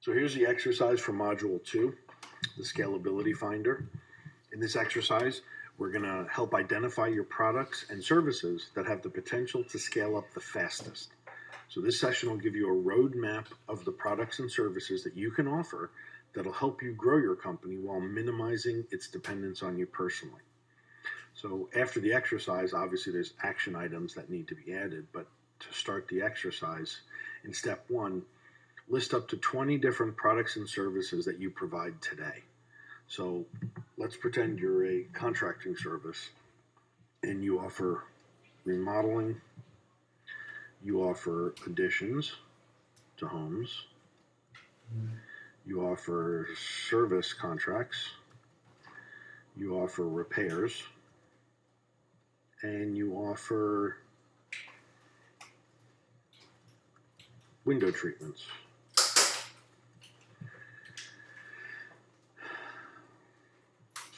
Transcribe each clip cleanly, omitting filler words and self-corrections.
So here's the exercise for Module 2, the Scalability Finder. In this exercise, we're going to help identify your products and services that have the potential to scale up the fastest. So this session will give you a roadmap of the products and services that you can offer that'll help you grow your company while minimizing its dependence on you personally. So after the exercise, obviously there's action items that need to be added, but to start the exercise, in step 1, list up to 20 different products and services that you provide today. So let's pretend you're a contracting service and you offer remodeling, you offer additions to homes, you offer service contracts, you offer repairs, and you offer window treatments.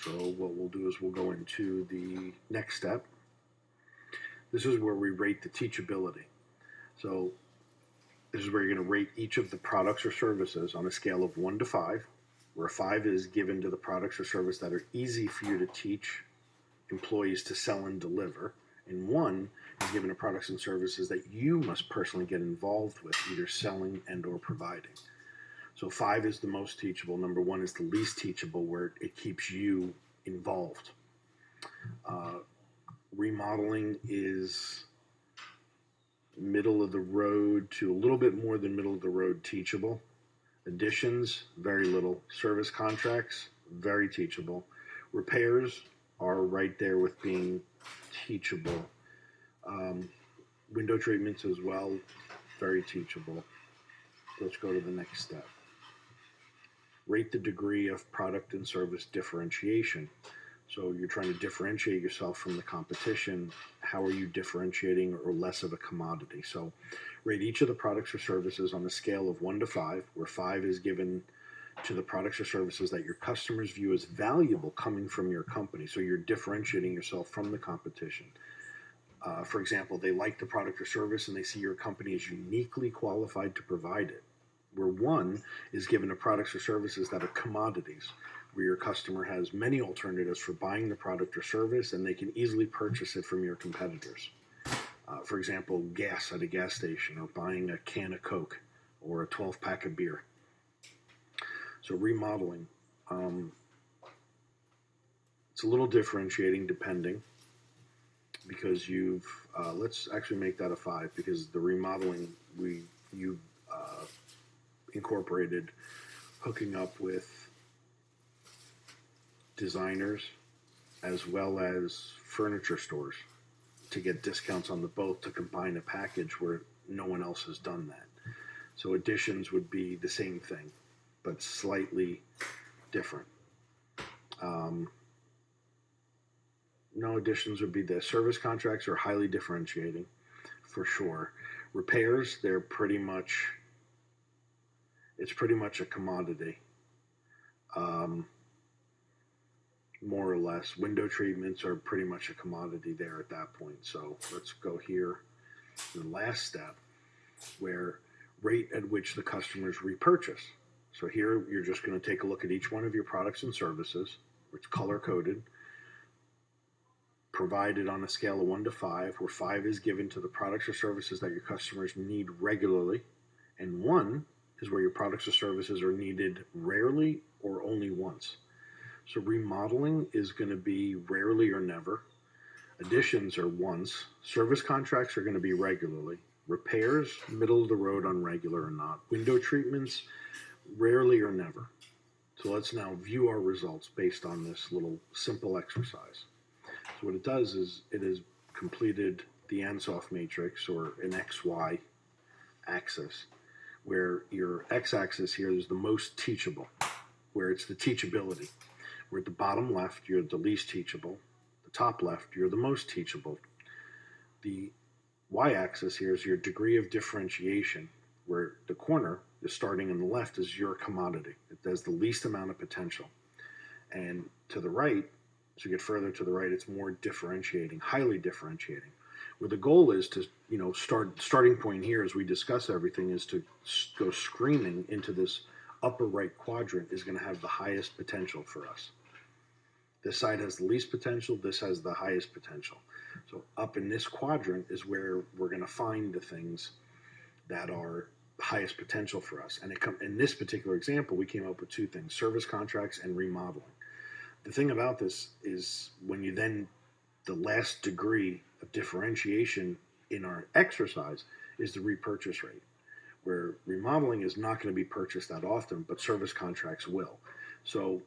So what we'll do is we'll go into the next step. This is where we rate the teachability. So this is where you're going to rate each of the products or services on a scale of 1 to 5, where 5 is given to the products or services that are easy for you to teach employees to sell and deliver, and 1 is given to products and services that you must personally get involved with, either selling and or providing. So 5 is the most teachable. Number 1 is the least teachable, where it keeps you involved. Remodeling is middle of the road to a little bit more than middle of the road teachable. Additions, very little. Service contracts, very teachable. Repairs are right there with being teachable. Window treatments as well, very teachable. Let's go to the next step. Rate the degree of product and service differentiation. So you're trying to differentiate yourself from the competition. How are you differentiating or less of a commodity? So rate each of the products or services on a scale of 1 to 5, where 5 is given to the products or services that your customers view as valuable coming from your company. So you're differentiating yourself from the competition. For example, they like the product or service and they see your company is uniquely qualified to provide it. Where 1 is given to products or services that are commodities, where your customer has many alternatives for buying the product or service and they can easily purchase it from your competitors. For example, gas at a gas station, or buying a can of Coke or a 12-pack of beer. So remodeling, it's a little differentiating depending, because you've, let's actually make that a 5, because the remodeling, you incorporated hooking up with designers as well as furniture stores to get discounts on the both, to combine a package where no one else has done that. So additions would be the same thing, but slightly different. No, additions would be the service contracts are highly differentiating for sure. Repairs, they're pretty much, it's pretty much a commodity, more or less. Window treatments are pretty much a commodity there at that point. So let's go here, the last step, where rate at which the customers repurchase. So here you're just going to take a look at each one of your products and services, which color coded, provided on a scale of 1 to 5, where 5 is given to the products or services that your customers need regularly, and 1 is where your products or services are needed rarely or only once. So remodeling is going to be rarely or never. Additions are once. Service contracts are going to be regularly. Repairs, middle of the road on regular or not. Window treatments, rarely or never. So let's now view our results based on this little simple exercise. So what it does is it has completed the Ansoff matrix, or an XY axis, where your x-axis here is the most teachable, where it's the teachability. Where at the bottom left, you're the least teachable. The top left, you're the most teachable. The y-axis here is your degree of differentiation, where the corner is starting on the left is your commodity. It has the least amount of potential. And to the right, as you get further to the right, it's more differentiating, highly differentiating. Where the goal is to, starting point here as we discuss everything is to go screaming into this upper right quadrant is going to have the highest potential for us. This side has the least potential, this has the highest potential. So up in this quadrant is where we're going to find the things that are highest potential for us. And in this particular example, we came up with two things: service contracts and remodeling. The thing about this is when you then, the last degree of differentiation in our exercise is the repurchase rate, where remodeling is not going to be purchased that often, but service contracts will. So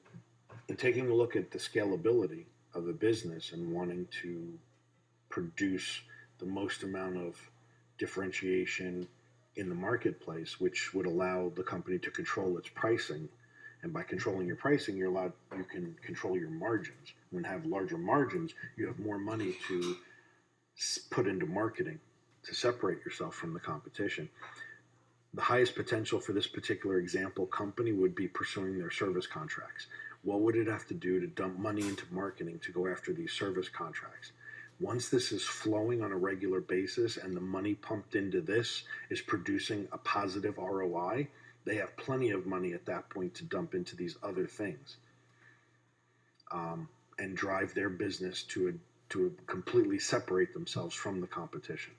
in taking a look at the scalability of a business and wanting to produce the most amount of differentiation in the marketplace, which would allow the company to control its pricing. And by controlling your pricing, you can control your margins. When you have larger margins, you have more money to put into marketing to separate yourself from the competition. The highest potential for this particular example company would be pursuing their service contracts. What would it have to do to dump money into marketing to go after these service contracts? Once this is flowing on a regular basis and the money pumped into this is producing a positive ROI, they have plenty of money at that point to dump into these other things, and drive their business to completely separate themselves from the competition.